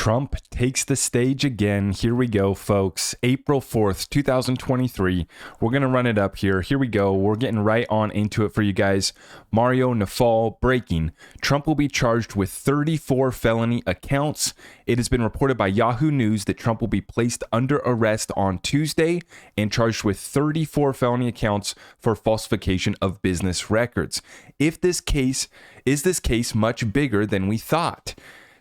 Trump takes the stage again. Here we go, folks. April 4th, 2023. We're going to run it up here. Here we go. We're getting right on into it for you guys. Mario Nafal breaking. Trump will be charged with 34 felony accounts. It has been reported by Yahoo News that Trump will be placed under arrest on Tuesday and charged with 34 felony accounts for falsification of business records. Is this case much bigger than we thought?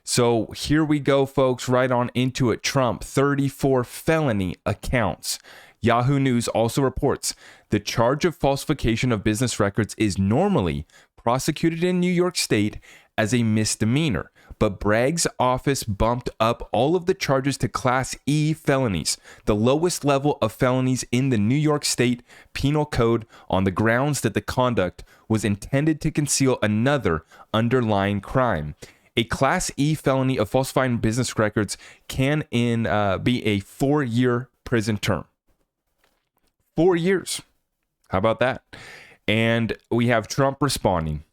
So here we go, folks, right on into it. Trump, 34 felony accounts. Yahoo News also reports the charge of falsification of business records is normally prosecuted in New York State as a misdemeanor, but Bragg's office bumped up all of the charges to Class E felonies, the lowest level of felonies in the New York State Penal Code, on the grounds that the conduct was intended to conceal another underlying crime. A Class E felony of falsifying business records can be a 4-year prison term. 4 years. How about that? And we have Trump responding.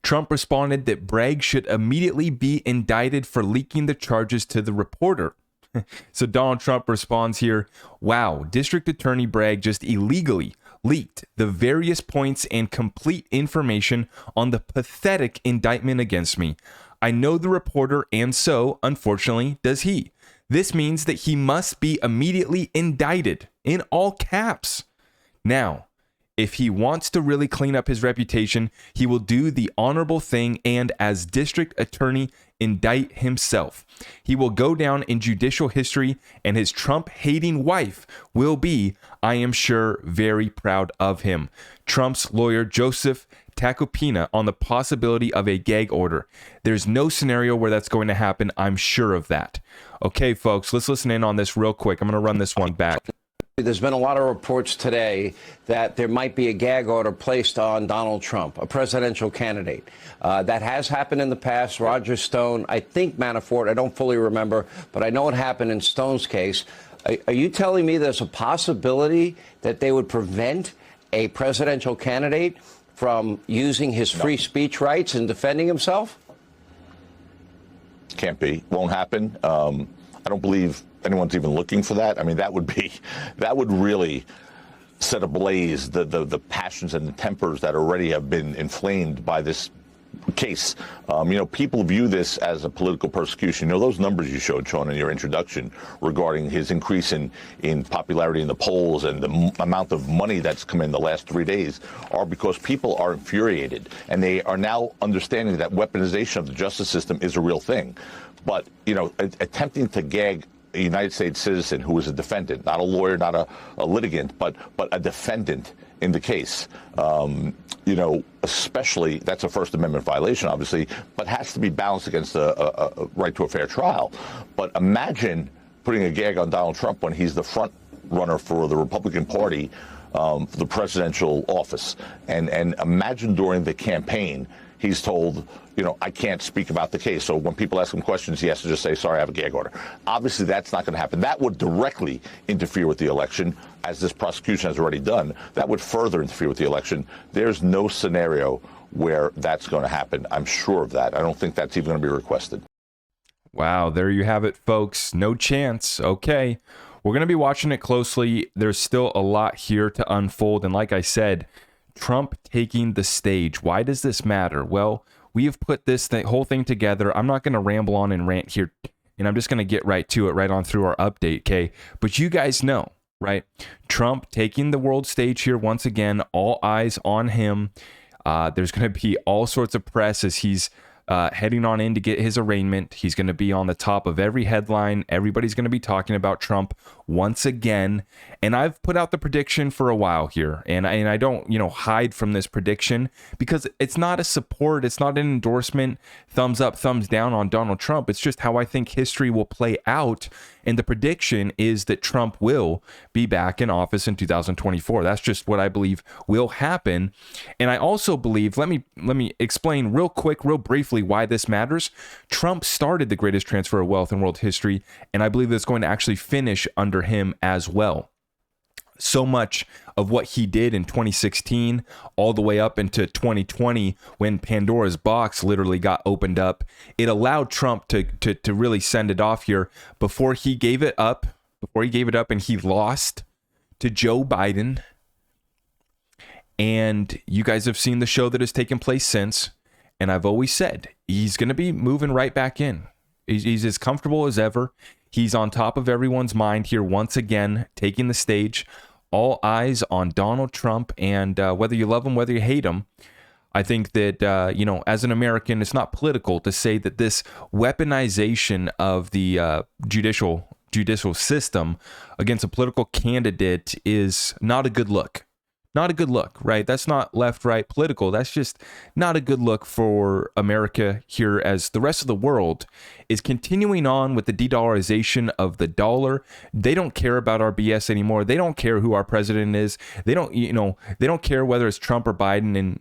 Trump responded that Bragg should immediately be indicted for leaking the charges to the reporter. So Donald Trump responds here, wow, District Attorney Bragg just illegally leaked the various points and complete information on the pathetic indictment against me. I know the reporter, and so, unfortunately, does he. This means that he must be immediately indicted, in all caps. Now, if he wants to really clean up his reputation, he will do the honorable thing and, as district attorney, indict himself. He will go down in judicial history, and his Trump-hating wife will be, I am sure, very proud of him. Trump's lawyer, Joseph Tacopina, on the possibility of a gag order. There's no scenario where that's going to happen. I'm sure of that. Okay, folks, let's listen in on this real quick. I'm going to run this one back. There's been a lot of reports today that there might be a gag order placed on Donald Trump, a presidential candidate. That has happened in the past. Roger Stone, I think Manafort, I don't fully remember, but I know it happened in Stone's case. Are you telling me there's a possibility that they would prevent a presidential candidate from using his free speech rights and defending himself? Can't be. Won't happen. I don't believe anyone's even looking for that. I mean, that would really set ablaze the passions and the tempers that already have been inflamed by this case. People view this as a political persecution. Those numbers you showed, Sean, in your introduction regarding his increase in popularity in the polls and the amount of money that's come in the last 3 days are because people are infuriated, and they are now understanding that weaponization of the justice system is a real thing. But, attempting to gag a United States citizen who is a defendant, not a lawyer, not a litigant, but a defendant in the case, especially that's a First Amendment violation, obviously, but has to be balanced against a right to a fair trial. But imagine putting a gag on Donald Trump when he's the front runner for the Republican Party for the presidential office. And imagine during the campaign, he's told, I can't speak about the case. So when people ask him questions, he has to just say, sorry, I have a gag order. Obviously, that's not going to happen. That would directly interfere with the election, as this prosecution has already done. That would further interfere with the election. There's no scenario where that's going to happen. I'm sure of that. I don't think that's even going to be requested. Wow, there you have it, folks. No chance. Okay. We're going to be watching it closely. There's still a lot here to unfold. And like I said, Trump taking the stage. Why does this matter? Well, we have put this whole thing together. I'm not going to ramble on and rant here, and I'm just going to get right to it, right on through our update, okay? But you guys know, right? Trump taking the world stage here once again, all eyes on him. There's going to be all sorts of press as he's heading on in to get his arraignment. He's going to be on the top of every headline. Everybody's going to be talking about Trump once again. And I've put out the prediction for a while here, and I don't, hide from this prediction because it's not a support. It's not an endorsement, thumbs up, thumbs down on Donald Trump. It's just how I think history will play out. And the prediction is that Trump will be back in office in 2024. That's just what I believe will happen. And I also believe, let me explain real quick, real briefly why this matters. Trump started the greatest transfer of wealth in world history, and I believe that's going to actually finish under him as well. So much of what he did in 2016 all the way up into 2020 when Pandora's box literally got opened up, it allowed Trump to really send it off here before he gave it up and he lost to Joe Biden. And you guys have seen the show that has taken place since, and I've always said he's going to be moving right back in. He's as comfortable as ever. He's on top of everyone's mind here once again, taking the stage. All eyes on Donald Trump, and whether you love him, whether you hate him, I think that, as an American, it's not political to say that this weaponization of the judicial system against a political candidate is not a good look. Not a good look, right? That's not left-right political. That's just not a good look for America here, as the rest of the world is continuing on with the de-dollarization of the dollar. They don't care about our BS anymore. They don't care who our president is. They don't care whether it's Trump or Biden. And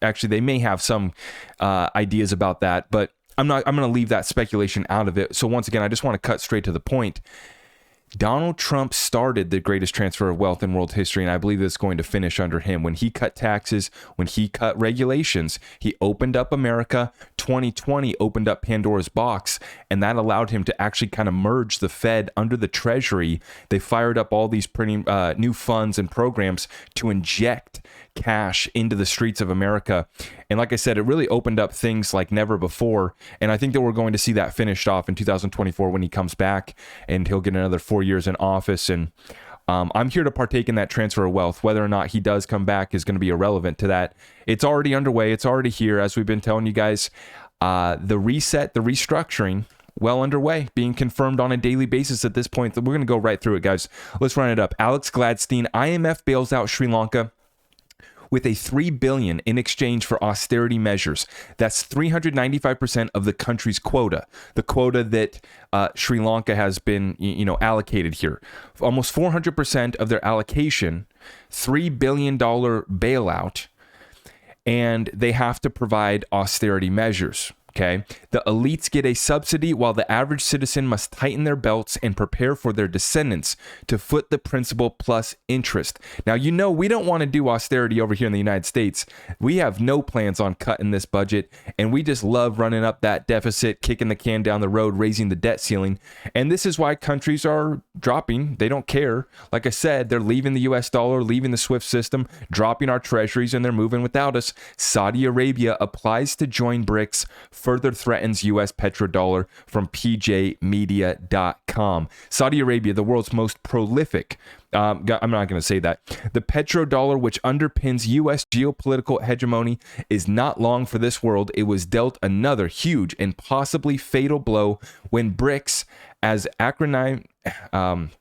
actually, they may have some ideas about that, but I'm going to leave that speculation out of it. So once again, I just want to cut straight to the point. Donald Trump started the greatest transfer of wealth in world history, and I believe it's going to finish under him. When he cut taxes, when he cut regulations, he opened up America. 2020 opened up Pandora's box, and that allowed him to actually kind of merge the Fed under the Treasury. They fired up all these printing new funds and programs to inject cash into the streets of America. And like I said, it really opened up things like never before. And I think that we're going to see that finished off in 2024 when he comes back and he'll get another 4 years in office. And I'm here to partake in that transfer of wealth. Whether or not he does come back is going to be irrelevant to that. It's already underway. It's already here. As we've been telling you guys, the reset, the restructuring, well underway, being confirmed on a daily basis at this point. We're going to go right through it, guys. Let's run it up. Alex Gladstein, IMF bails out Sri Lanka with a $3 billion in exchange for austerity measures. That's 395% of the country's quota, the quota that Sri Lanka has been, allocated here. Almost 400% of their allocation, $3 billion bailout, and they have to provide austerity measures. Okay, the elites get a subsidy while the average citizen must tighten their belts and prepare for their descendants to foot the principal plus interest. Now, we don't want to do austerity over here in the United States. We have no plans on cutting this budget, and we just love running up that deficit, kicking the can down the road, raising the debt ceiling. And this is why countries are dropping. They don't care. Like I said, they're leaving the US dollar, leaving the SWIFT system, dropping our treasuries, and they're moving without us. Saudi Arabia applies to join BRICS, further threatens U.S. petrodollar, from pjmedia.com. Saudi Arabia, the world's most prolific, I'm not going to say that. The petrodollar, which underpins U.S. geopolitical hegemony, is not long for this world. It was dealt another huge and possibly fatal blow when BRICS, as acronym, I'm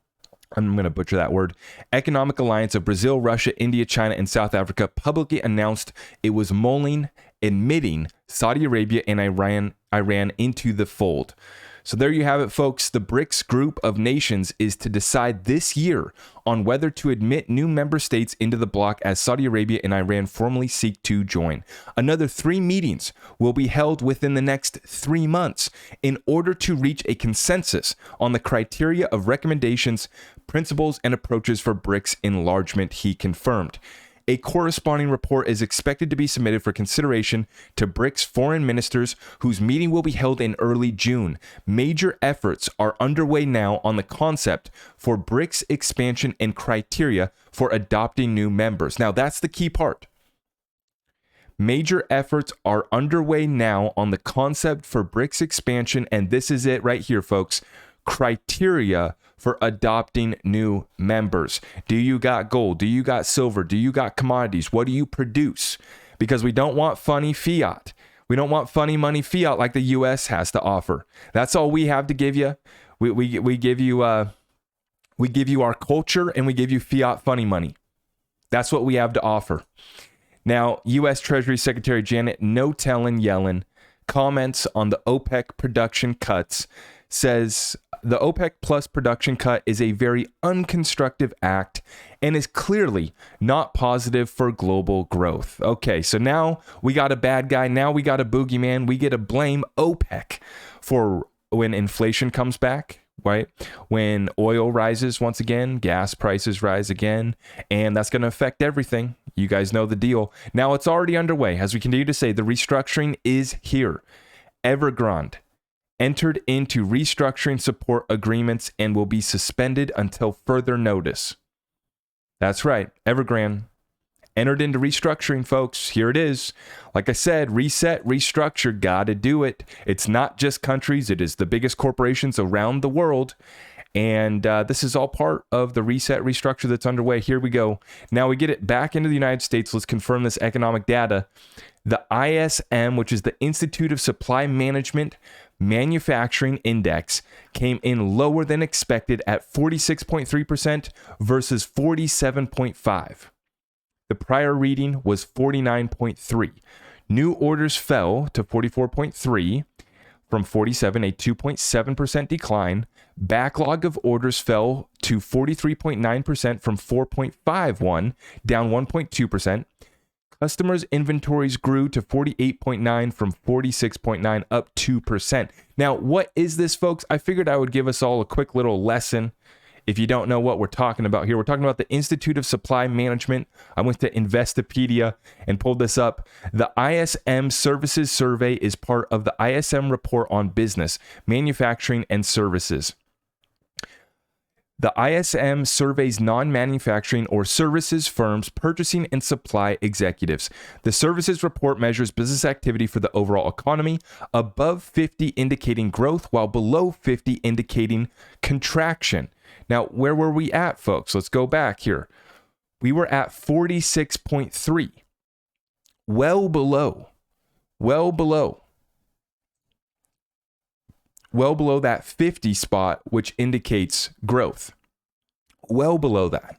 going to butcher that word, Economic Alliance of Brazil, Russia, India, China, and South Africa, publicly announced it was mulling, admitting Saudi Arabia and Iran into the fold. So there you have it, folks. The BRICS group of nations is to decide this year on whether to admit new member states into the bloc as Saudi Arabia and Iran formally seek to join. Another 3 meetings will be held within the next 3 months in order to reach a consensus on the criteria of recommendations, principles, and approaches for BRICS enlargement, he confirmed. A corresponding report is expected to be submitted for consideration to BRICS foreign ministers, whose meeting will be held in early June. Major efforts are underway now on the concept for BRICS expansion and criteria for adopting new members. Now, that's the key part. Major efforts are underway now on the concept for BRICS expansion, and this is it right here, folks. Criteria for adopting new members. Do you got gold? Do you got silver? Do you got commodities? What do you produce? Because we don't want funny fiat. We don't want funny money fiat like the U.S. has to offer. That's all we have to give you. We give you our culture, and we give you fiat funny money. That's what we have to offer. Now, U.S. Treasury Secretary Janet Yellen comments on the OPEC production cuts, says the OPEC Plus production cut is a very unconstructive act and is clearly not positive for global growth. Okay, so now we got a bad guy. Now we got a boogeyman. We get to blame OPEC for when inflation comes back, right? When oil rises once again, gas prices rise again, and that's going to affect everything. You guys know the deal. Now it's already underway. As we continue to say, the restructuring is here. Evergrande entered into restructuring support agreements and will be suspended until further notice. That's right. Evergrande entered into restructuring, folks. Here it is. Like I said, reset, restructure, gotta do it. It's not just countries, it is the biggest corporations around the world. And this is all part of the reset, restructure that's underway. Here we go. Now we get it back into the United States. Let's confirm this economic data. The ISM, which is the Institute of Supply Management Manufacturing Index, came in lower than expected at 46.3% versus 47.5%. The prior reading was 49.3. New orders fell to 44.3 from 47, a 2.7% decline. Backlog of orders fell to 43.9% from 4.51, down 1.2%. Customers' inventories grew to 48.9 from 46.9, up 2%. Now, what is this, folks? I figured I would give us all a quick little lesson. If you don't know what we're talking about here, we're talking about the Institute of Supply Management. I went to Investopedia and pulled this up. The ISM Services Survey is part of the ISM Report on Business, Manufacturing, and Services. The ISM surveys non-manufacturing or services firms, purchasing and supply executives. The services report measures business activity for the overall economy, above 50 indicating growth, while below 50 indicating contraction. Now, where were we at, folks? Let's go back here. We were at 46.3. Well below that 50 spot, which indicates growth. Well below that.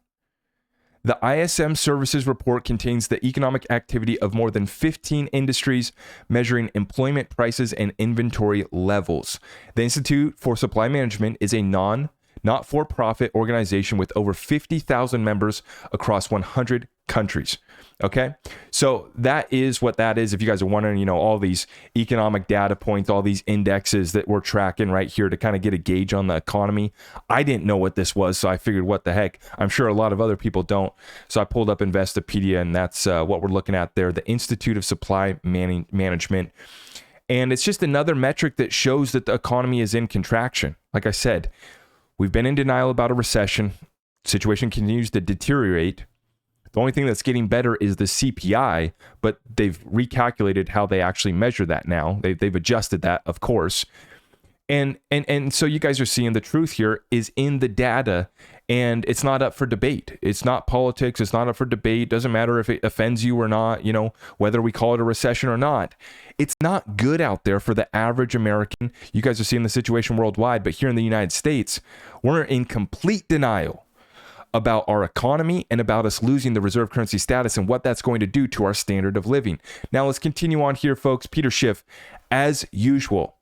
The ISM Services Report contains the economic activity of more than 15 industries, measuring employment prices and inventory levels. The Institute for Supply Management is a not-for-profit organization with over 50,000 members across 100 countries. Okay, so that is what that is. If you guys are wondering, all these economic data points, all these indexes that we're tracking right here to kind of get a gauge on the economy. I didn't know what this was, so I figured, what the heck? I'm sure a lot of other people don't. So I pulled up Investopedia, and that's what we're looking at there, the Institute of Supply Management. And it's just another metric that shows that the economy is in contraction. Like I said, we've been in denial about a recession. Situation continues to deteriorate. The only thing that's getting better is the CPI, but they've recalculated how they actually measure that now. They've adjusted that, of course. And so you guys are seeing the truth here is in the data, and it's not up for debate. It's not politics. It's not up for debate. Doesn't matter if it offends you or not, whether we call it a recession or not. It's not good out there for the average American. You guys are seeing the situation worldwide, but here in the United States, we're in complete denial about our economy and about us losing the reserve currency status and what that's going to do to our standard of living. Now let's continue on here, folks. Peter Schiff, as usual,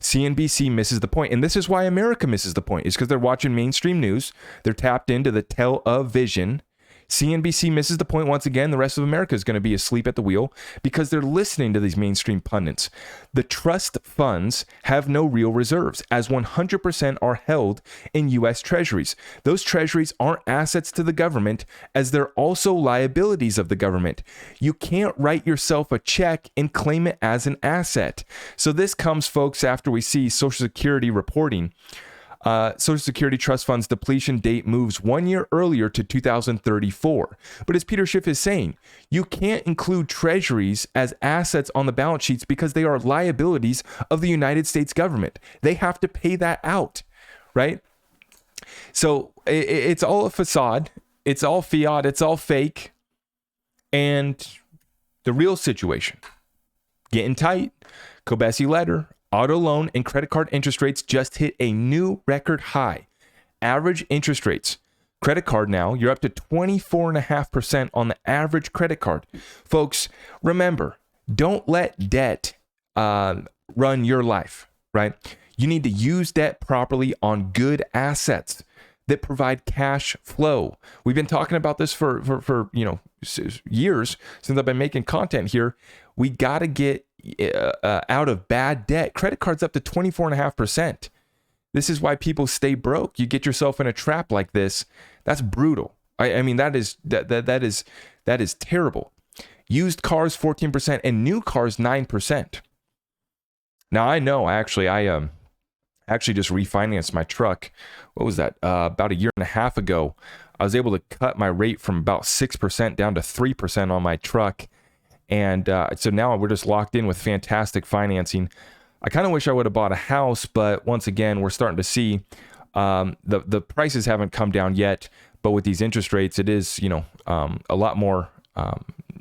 CNBC misses the point. And this is why America misses the point, is because they're watching mainstream news. They're tapped into the television. CNBC misses the point once again. The rest of America is going to be asleep at the wheel because they're listening to these mainstream pundits. The trust funds have no real reserves, as 100% are held in U.S. treasuries. Those treasuries aren't assets to the government, as they're also liabilities of the government. You can't write yourself a check and claim it as an asset. So this comes, folks, after we see Social Security reporting. Social Security trust funds depletion date moves 1 year earlier to 2034. But as Peter Schiff is saying, you can't include treasuries as assets on the balance sheets because they are liabilities of the United States government. They have to pay that out, right? So it's all a facade. It's all fiat. It's all fake. And the real situation, getting tight. Kobesi letter. Auto loan and credit card interest rates just hit a new record high. Average interest rates. Credit card now, you're up to 24.5% on the average credit card. Folks, remember, don't let debt run your life, right? You need to use debt properly on good assets that provide cash flow. We've been talking about this for years since I've been making content here. We got to get out of bad debt. Credit cards up to 24.5%. This is why people stay broke. You get yourself in a trap like this. That's brutal. I mean, that is terrible. Used cars 14% and new cars 9%. Now I know I actually just refinanced my truck. What was that? About a year and a half ago. I was able to cut my rate from about 6% down to 3% on my truck. And so now we're just locked in with fantastic financing. I kind of wish I would have bought a house, but once again, we're starting to see the prices haven't come down yet. But with these interest rates, it is, a lot more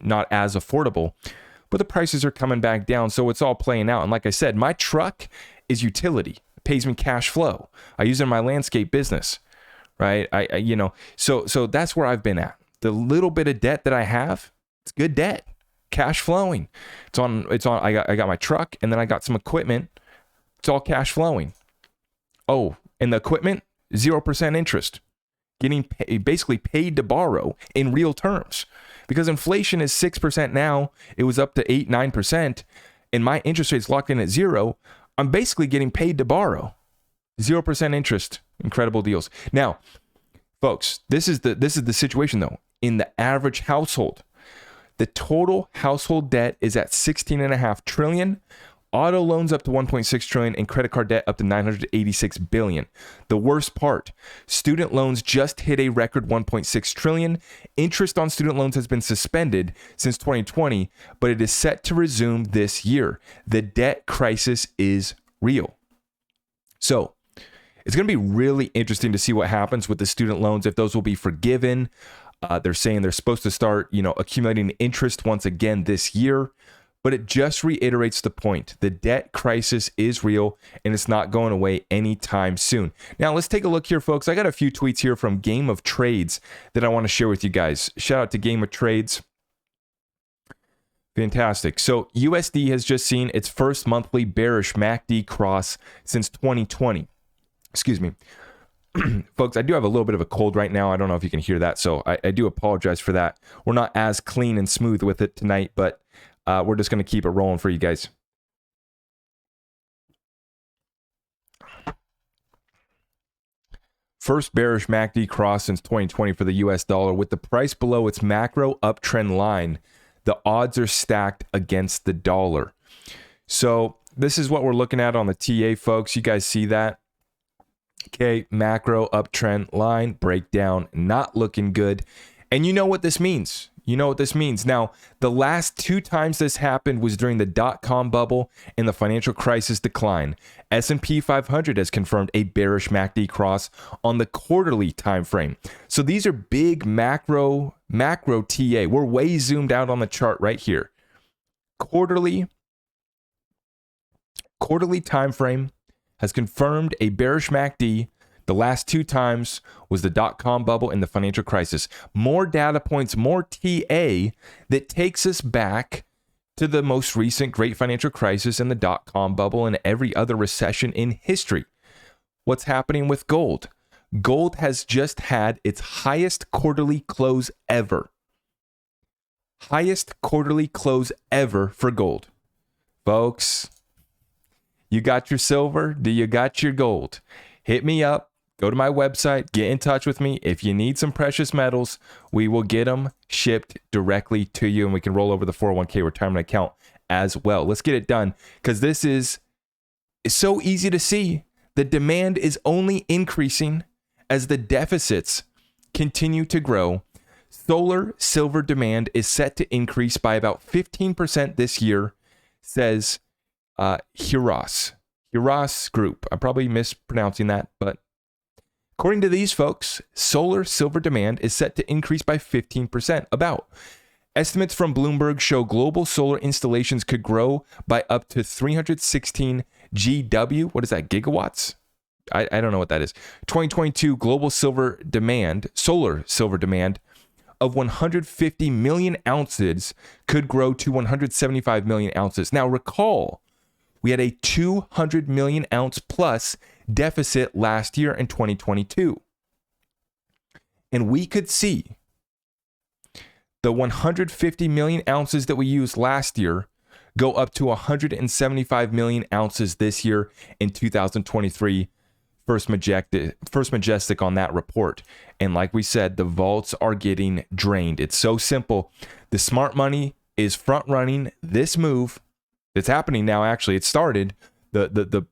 not as affordable. But the prices are coming back down, so it's all playing out. And like I said, my truck is utility. It pays me cash flow. I use it in my landscape business, right? So that's where I've been at. The little bit of debt that I have, it's good debt. Cash flowing. I got my truck, and then I got some equipment. It's all cash flowing. Oh, and the equipment, 0% interest. Getting basically paid to borrow in real terms. Because inflation is 6% now. It was up to 8, 9%. And my interest rate's locked in at 0. I'm basically getting paid to borrow. 0% interest. Incredible deals. Now, folks, this is the situation though. In the average household, the total household debt is at $16.5 trillion. Auto loans up to $1.6 trillion and credit card debt up to $986 billion. The worst part, student loans just hit a record $1.6 trillion. Interest on student loans has been suspended since 2020, but it is set to resume this year. The debt crisis is real. So it's going to be really interesting to see what happens with the student loans, if those will be forgiven. They're saying they're supposed to start, accumulating interest once again this year. But it just reiterates the point. The debt crisis is real, and it's not going away anytime soon. Now, let's take a look here, folks. I got a few tweets here from Game of Trades that I want to share with you guys. Shout out to Game of Trades. Fantastic. So USD has just seen its first monthly bearish MACD cross since 2020. Excuse me. Folks, I do have a little bit of a cold right now. I don't know if you can hear that, so I do apologize for that. We're not as clean and smooth with it tonight, but we're just going to keep it rolling for you guys. First bearish MACD cross since 2020 for the US dollar. With the price below its macro uptrend line, the odds are stacked against the dollar. So this is what we're looking at on the TA, folks. You guys see that? Okay, macro uptrend line breakdown, not looking good. And you know what this means. Now, the last 2 times this happened was during the dot-com bubble and the financial crisis decline. S&P 500 has confirmed a bearish MACD cross on the quarterly time frame. So these are big macro TA. We're way zoomed out on the chart right here. Quarterly time frame has confirmed a bearish MACD. The last 2 times was the dot-com bubble and the financial crisis. More data points, more TA that takes us back to the most recent great financial crisis and the dot-com bubble and every other recession in history. What's happening with gold? Gold has just had its highest quarterly close ever. Highest quarterly close ever for gold. Folks, you got your silver? Do you got your gold? Hit me up. Go to my website, get in touch with me. If you need some precious metals, we will get them shipped directly to you, and we can roll over the 401k retirement account as well. Let's get it done, because this is so easy to see. The demand is only increasing as the deficits continue to grow. Solar silver demand is set to increase by about 15% this year, says Heuros Group. I'm probably mispronouncing that, but according to these folks, solar silver demand is set to increase by 15%. About. Estimates from Bloomberg show global solar installations could grow by up to 316 GW. What is that, gigawatts? I don't know what that is. 2022 global solar silver demand of 150 million ounces could grow to 175 million ounces. Now recall, we had a 200 million ounce plus deficit last year in 2022. And we could see the 150 million ounces that we used last year go up to 175 million ounces this year in 2023 First Majestic on that report. And like we said, the vaults are getting drained. It's so simple. The smart money is front running this move. It's happening now. Actually, it started. The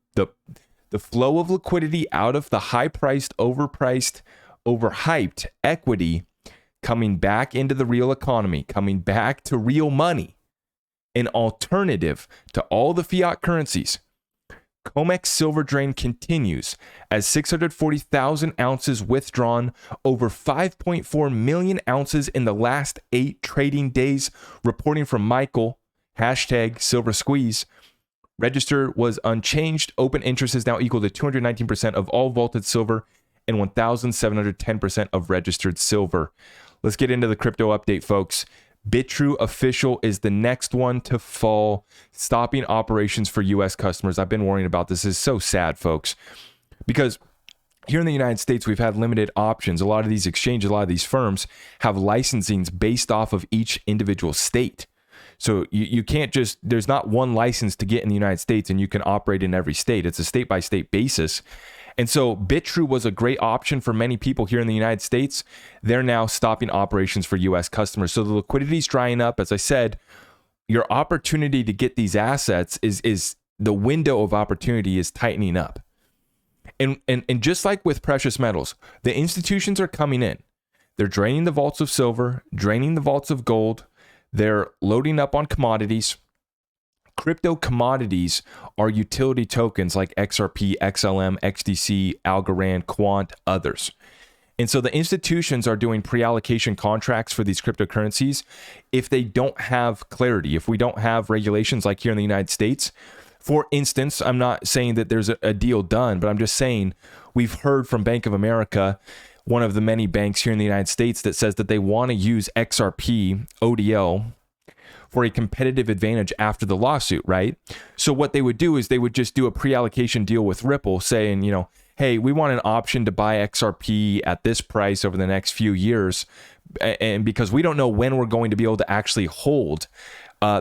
flow of liquidity out of the high-priced, overpriced, overhyped equity coming back into the real economy, coming back to real money, an alternative to all the fiat currencies. COMEX silver drain continues as 640,000 ounces withdrawn, over 5.4 million ounces in the last 8 trading days, reporting from Michael, hashtag silver squeeze. Register was unchanged. Open interest is now equal to 219% of all vaulted silver and 1,710% of registered silver. Let's get into the crypto update, folks. BitTrue official is the next one to fall, stopping operations for U.S. customers. I've been worrying about this. This is so sad, folks, because here in the United States, we've had limited options. A lot of these exchanges, a lot of these firms have licensings based off of each individual state. So you can't just, there's not one license to get in the United States and you can operate in every state. It's a state-by-state basis. And so BitTrue was a great option for many people here in the United States. They're now stopping operations for U.S. customers. So the liquidity is drying up. As I said, your opportunity to get these assets is the window of opportunity is tightening up. And just like with precious metals, the institutions are coming in. They're draining the vaults of silver, draining the vaults of gold. They're loading up on commodities. Crypto commodities are utility tokens like XRP, XLM, XDC, Algorand, Quant, others. And so the institutions are doing pre-allocation contracts for these cryptocurrencies. If they don't have clarity, if we don't have regulations like here in the United States, for instance, I'm not saying that there's a deal done, but I'm just saying we've heard from Bank of America, one of the many banks here in the United States, that says that they want to use XRP, ODL, for a competitive advantage after the lawsuit, right? So what they would do is they would just do a pre-allocation deal with Ripple saying, you know, hey, we want an option to buy XRP at this price over the next few years. And because we don't know when we're going to be able to actually hold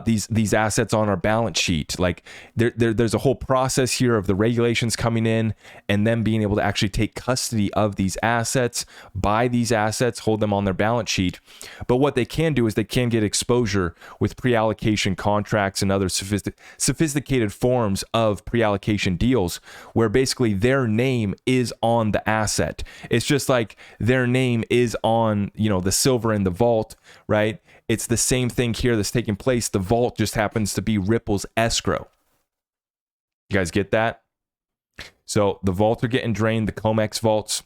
these assets on our balance sheet. Like there's a whole process here of the regulations coming in and them being able to actually take custody of these assets, buy these assets, hold them on their balance sheet. But what they can do is they can get exposure with pre-allocation contracts and other sophisticated forms of pre-allocation deals where basically their name is on the asset. It's just like their name is on, you know, the silver in the vault, right? It's the same thing here that's taking place. The vault just happens to be Ripple's escrow. You guys get that? So the vaults are getting drained, the COMEX vaults,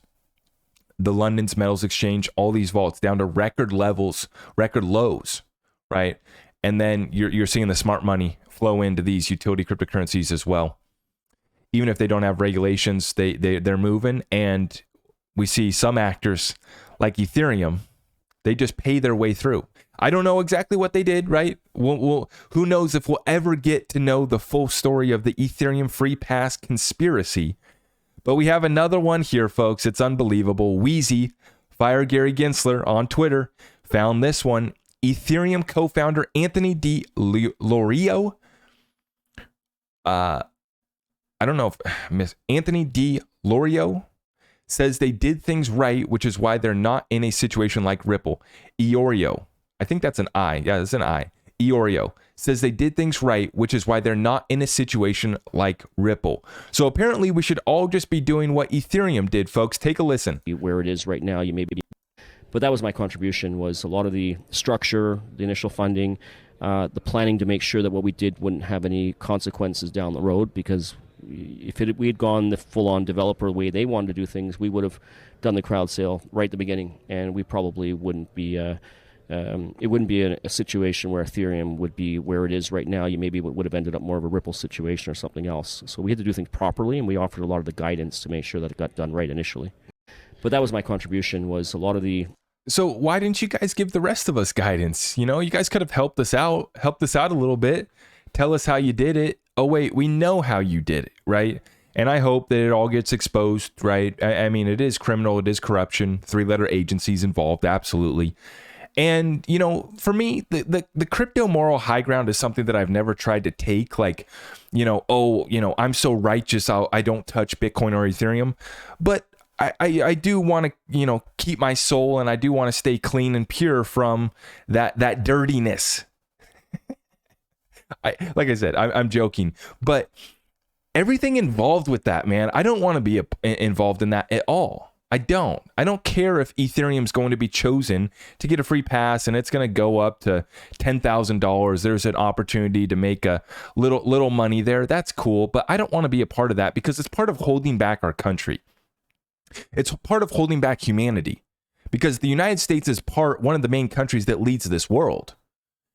the London's Metals Exchange, all these vaults down to record levels, record lows, right? And then you're seeing the smart money flow into these utility cryptocurrencies as well. Even if they don't have regulations, they're moving. And we see some actors like Ethereum, they just pay their way through. I don't know exactly what they did, right? Who knows if we'll ever get to know the full story of the Ethereum free pass conspiracy. But we have another one here, folks. It's unbelievable. Wheezy, Fire Gary Gensler on Twitter, found this one. Ethereum co-founder Anthony D. Lorio. I don't know if Miss Anthony D. Lorio says they did things right, which is why they're not in a situation like Ripple. Iorio. I think that's an I. Yeah, that's an I. Iorio says they did things right, which is why they're not in a situation like Ripple. So apparently we should all just be doing what Ethereum did, folks. Take a listen. Where it is right now, you may be. But that was my contribution, was a lot of the structure, the initial funding, the planning to make sure that what we did wouldn't have any consequences down the road, because if we had gone the full-on developer way they wanted to do things, we would have done the crowd sale right at the beginning, and we probably wouldn't be... it wouldn't be a situation where Ethereum would be where it is right now. You maybe would have ended up more of a Ripple situation or something else. So we had to do things properly, and we offered a lot of the guidance to make sure that it got done right initially. But that was my contribution, was a lot of the... So why didn't you guys give the rest of us guidance? You know, you guys could have helped us out a little bit. Tell us how you did it. Oh, wait, we know how you did it, right? And I hope that it all gets exposed, right? I mean, it is criminal. It is corruption. 3-letter agencies involved, absolutely. And, for me, the crypto moral high ground is something that I've never tried to take. Like, I'm so righteous, I don't touch Bitcoin or Ethereum. But I do want to, keep my soul, and I do want to stay clean and pure from that dirtiness. Like I said, I'm joking, but everything involved with that, man, I don't want to be involved in that at all. I don't care if Ethereum's going to be chosen to get a free pass and it's going to go up to $10,000. There's an opportunity to make a little money there. That's cool, but I don't want to be a part of that because it's part of holding back our country. It's part of holding back humanity because the United States is one of the main countries that leads this world.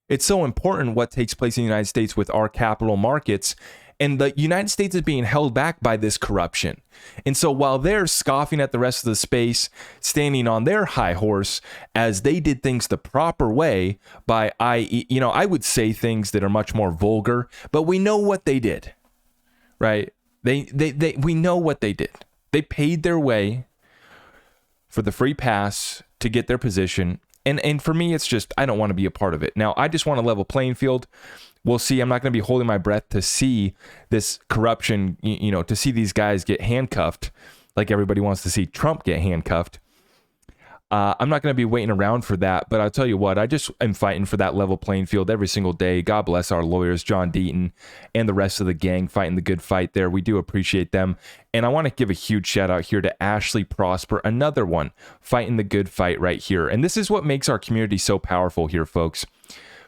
It's so important what takes place in the United States with our capital markets. And the United States is being held back by this corruption. And so while they're scoffing at the rest of the space, standing on their high horse as they did things the proper way by, I would say things that are much more vulgar, but we know what they did, right? We know what they did. They paid their way for the free pass to get their position. And for me, it's just, I don't want to be a part of it. Now, I just want a level playing field. We'll see. I'm not going to be holding my breath to see this corruption, to see these guys get handcuffed like everybody wants to see Trump get handcuffed. I'm not going to be waiting around for that, but I'll tell you what, I just am fighting for that level playing field every single day. God bless our lawyers, John Deaton, and the rest of the gang fighting the good fight there. We do appreciate them. And I want to give a huge shout out here to Ashley Prosper, another one fighting the good fight right here. And this is what makes our community so powerful here, folks.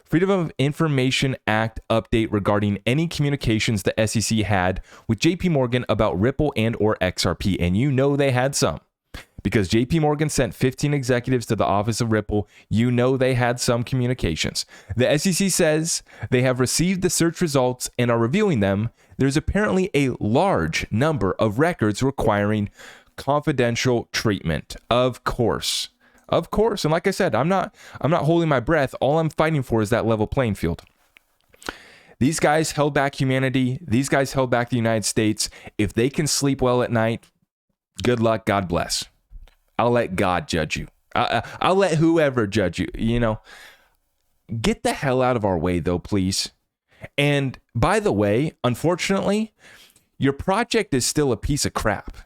Freedom of Information Act update regarding any communications the SEC had with JP Morgan about Ripple and or XRP. And they had some. Because JP Morgan sent 15 executives to the office of Ripple, they had some communications. The SEC says they have received the search results and are reviewing them. There's apparently a large number of records requiring confidential treatment. Of course. And like I said, I'm not holding my breath. All I'm fighting for is that level playing field. These guys held back humanity. These guys held back the United States. If they can sleep well at night, good luck. God bless. I'll let God judge you. I'll let whoever judge you, Get the hell out of our way, though, please. And by the way, unfortunately, your project is still a piece of crap.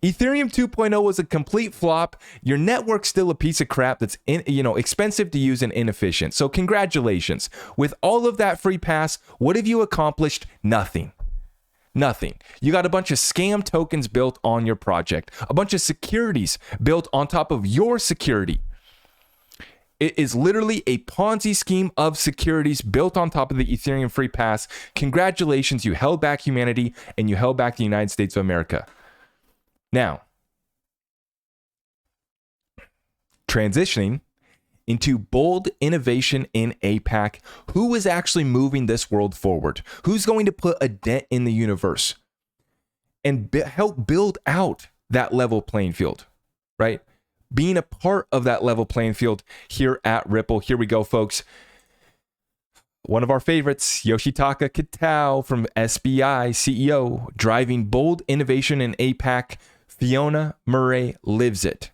Ethereum 2.0 was a complete flop. Your network's still a piece of crap that's expensive to use and inefficient. So congratulations. With all of that free pass, what have you accomplished? Nothing. You got a bunch of scam tokens built on your project, a bunch of securities built on top of your security. It is literally a Ponzi scheme of securities built on top of the Ethereum free pass. Congratulations, you held back humanity and you held back the United States of America. Now, transitioning into bold innovation in APAC. Who is actually moving this world forward? Who's going to put a dent in the universe and help build out that level playing field, right? Being a part of that level playing field here at Ripple. Here we go, folks. One of our favorites, Yoshitaka Kitao from SBI CEO, driving bold innovation in APAC. Fiona Murray lives it.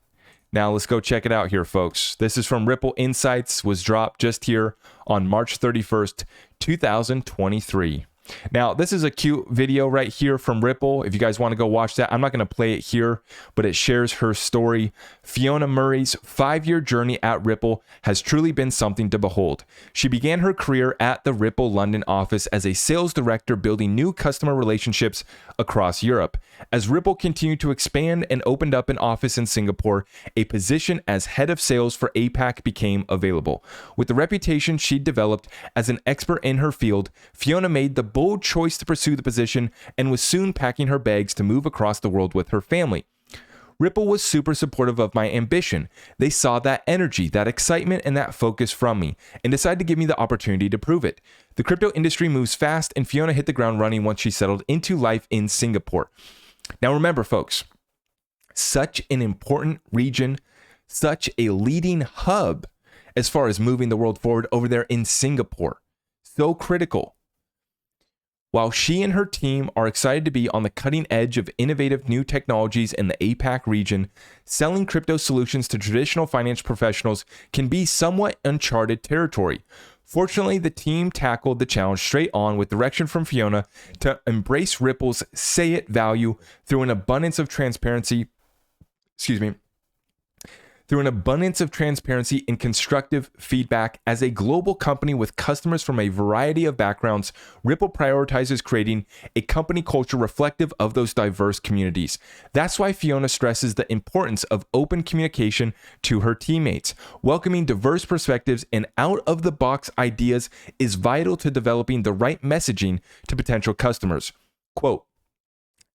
Now let's go check it out here, folks. This is from Ripple Insights, was dropped just here on March 31st, 2023. Now, this is a cute video right here from Ripple. If you guys want to go watch that, I'm not going to play it here, but it shares her story. Fiona Murray's 5-year journey at Ripple has truly been something to behold. She began her career at the Ripple London office as a sales director, building new customer relationships across Europe. As Ripple continued to expand and opened up an office in Singapore, a position as head of sales for APAC became available. With the reputation she'd developed as an expert in her field, Fiona made the bold choice to pursue the position and was soon packing her bags to move across the world with her family. Ripple was super supportive of my ambition. They saw that energy, that excitement, and that focus from me, and decided to give me the opportunity to prove it. The crypto industry moves fast, and Fiona hit the ground running once she settled into life in Singapore. Now remember, folks, such an important region, such a leading hub as far as moving the world forward over there in Singapore. So critical. While she and her team are excited to be on the cutting edge of innovative new technologies in the APAC region, selling crypto solutions to traditional financial professionals can be somewhat uncharted territory. Fortunately, the team tackled the challenge straight on with direction from Fiona to embrace Ripple's say it value through an abundance of transparency. Through an abundance of transparency and constructive feedback. As a global company with customers from a variety of backgrounds, Ripple prioritizes creating a company culture reflective of those diverse communities. That's why Fiona stresses the importance of open communication to her teammates. Welcoming diverse perspectives and out-of-the-box ideas is vital to developing the right messaging to potential customers. Quote,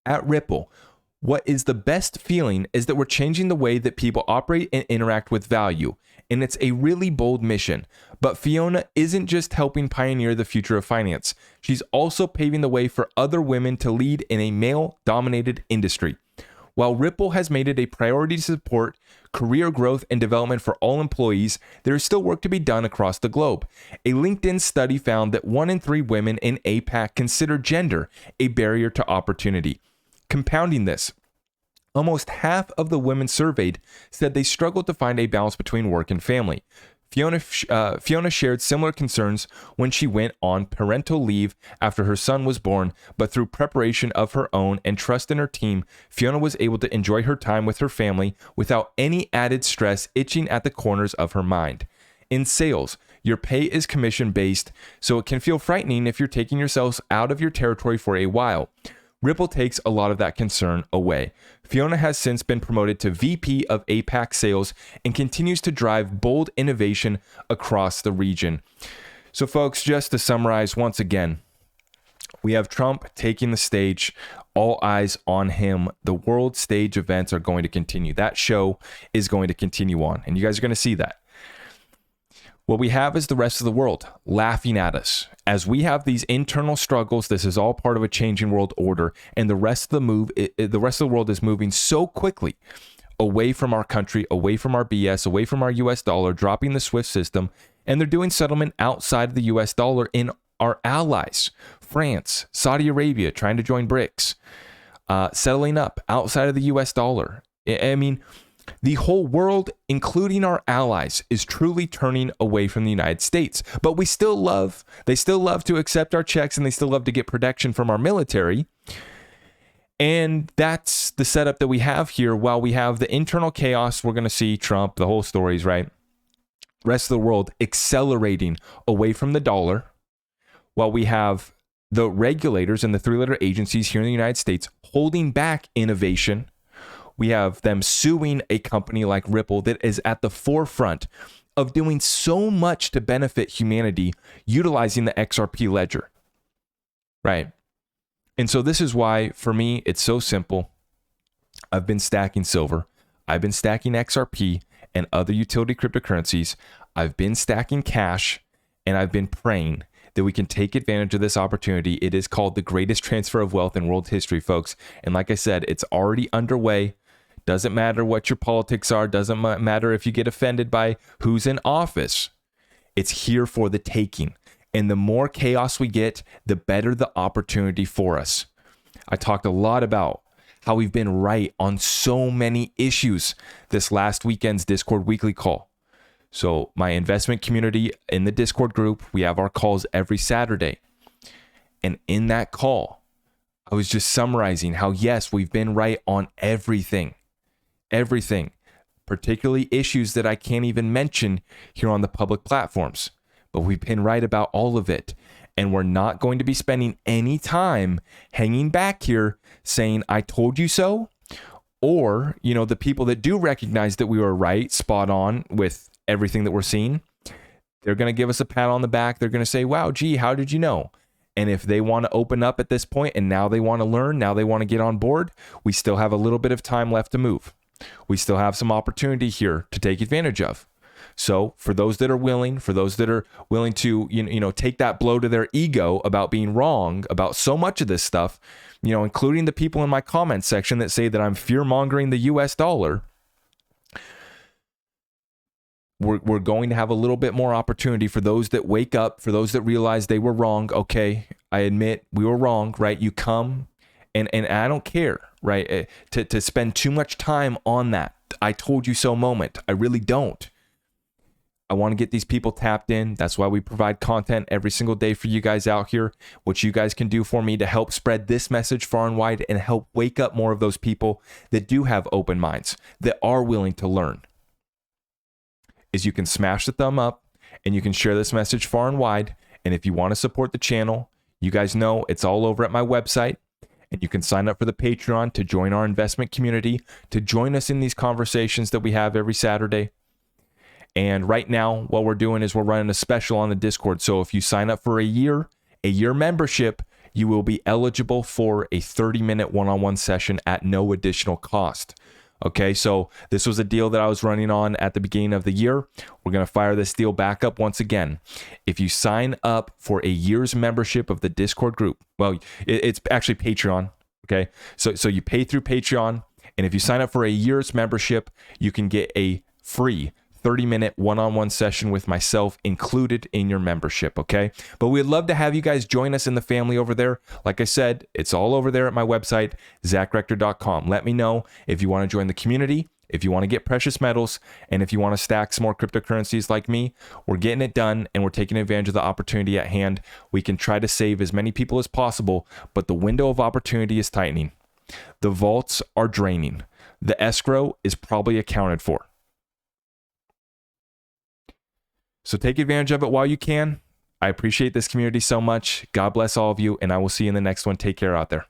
at Ripple, what is the best feeling is that we're changing the way that people operate and interact with value, and it's a really bold mission. But Fiona isn't just helping pioneer the future of finance. She's also paving the way for other women to lead in a male-dominated industry. While Ripple has made it a priority to support career growth and development for all employees, there is still work to be done across the globe. A LinkedIn study found that 1 in 3 women in APAC consider gender a barrier to opportunity. Compounding this, almost half of the women surveyed said they struggled to find a balance between work and family. Fiona shared similar concerns when she went on parental leave after her son was born, but through preparation of her own and trust in her team, Fiona was able to enjoy her time with her family without any added stress itching at the corners of her mind. In sales, your pay is commission-based, so it can feel frightening if you're taking yourselves out of your territory for a while. Ripple takes a lot of that concern away. Fiona has since been promoted to VP of APAC sales and continues to drive bold innovation across the region. So folks, just to summarize once again, we have Trump taking the stage, all eyes on him. The world stage events are going to continue. That show is going to continue on, and you guys are going to see that. What we have is the rest of the world laughing at us. As we have these internal struggles, this is all part of a changing world order, and the rest of the world is moving so quickly away from our country, away from our BS, away from our US dollar, dropping the SWIFT system, and they're doing settlement outside of the US dollar in our allies. France, Saudi Arabia, trying to join BRICS, settling up outside of the US dollar. I mean, the whole world, including our allies, is truly turning away from the United States. But they still love to accept our checks, and they still love to get protection from our military. And that's the setup that we have here. While we have the internal chaos, we're going to see Trump, the whole stories, right? Rest of the world accelerating away from the dollar, while we have the regulators and the 3-letter agencies here in the United States holding back innovation. We have them suing a company like Ripple that is at the forefront of doing so much to benefit humanity utilizing the XRP ledger, right? And so this is why, for me, it's so simple. I've been stacking silver. I've been stacking XRP and other utility cryptocurrencies. I've been stacking cash, and I've been praying that we can take advantage of this opportunity. It is called the greatest transfer of wealth in world history, folks. And like I said, it's already underway. Doesn't matter what your politics are. Doesn't matter if you get offended by who's in office. It's here for the taking. And the more chaos we get, the better the opportunity for us. I talked a lot about how we've been right on so many issues this last weekend's Discord weekly call. So my investment community in the Discord group, we have our calls every Saturday. And in that call, I was just summarizing how, yes, we've been right on everything, particularly issues that I can't even mention here on the public platforms. But we've been right about all of it. And we're not going to be spending any time hanging back here saying, I told you so. Or, the people that do recognize that we were right, spot on with everything that we're seeing, they're going to give us a pat on the back. They're going to say, wow, gee, how did you know? And if they want to open up at this point and now they want to learn, now they want to get on board, we still have a little bit of time left to move. We still have some opportunity here to take advantage of. So for those that are willing, to, take that blow to their ego about being wrong about so much of this stuff, including the people in my comments section that say that I'm fear mongering the US dollar. We're going to have a little bit more opportunity for those that wake up, for those that realize they were wrong. Okay, I admit we were wrong, right? You come, and I don't care, right? To spend too much time on that I told you so moment. I really don't. I want to get these people tapped in. That's why we provide content every single day for you guys out here, which you guys can do for me to help spread this message far and wide and help wake up more of those people that do have open minds, that are willing to learn. Is you can smash the thumb up and you can share this message far and wide. And if you want to support the channel, you guys know it's all over at my website. And you can sign up for the Patreon to join our investment community, to join us in these conversations that we have every Saturday. And right now, what we're doing is we're running a special on the Discord. So if you sign up for a year membership, you will be eligible for a 30-minute one-on-one session at no additional cost. Okay, so this was a deal that I was running on at the beginning of the year. We're going to fire this deal back up once again. If you sign up for a year's membership of the Discord group, well, it's actually Patreon. Okay, so you pay through Patreon, and if you sign up for a year's membership, you can get a free 30-minute one-on-one session with myself included in your membership, okay? But we'd love to have you guys join us in the family over there. Like I said, it's all over there at my website, zachrector.com. Let me know if you want to join the community, if you want to get precious metals, and if you want to stack some more cryptocurrencies like me. We're getting it done, and we're taking advantage of the opportunity at hand. We can try to save as many people as possible, but the window of opportunity is tightening. The vaults are draining. The escrow is probably accounted for. So take advantage of it while you can. I appreciate this community so much. God bless all of you, and I will see you in the next one. Take care out there.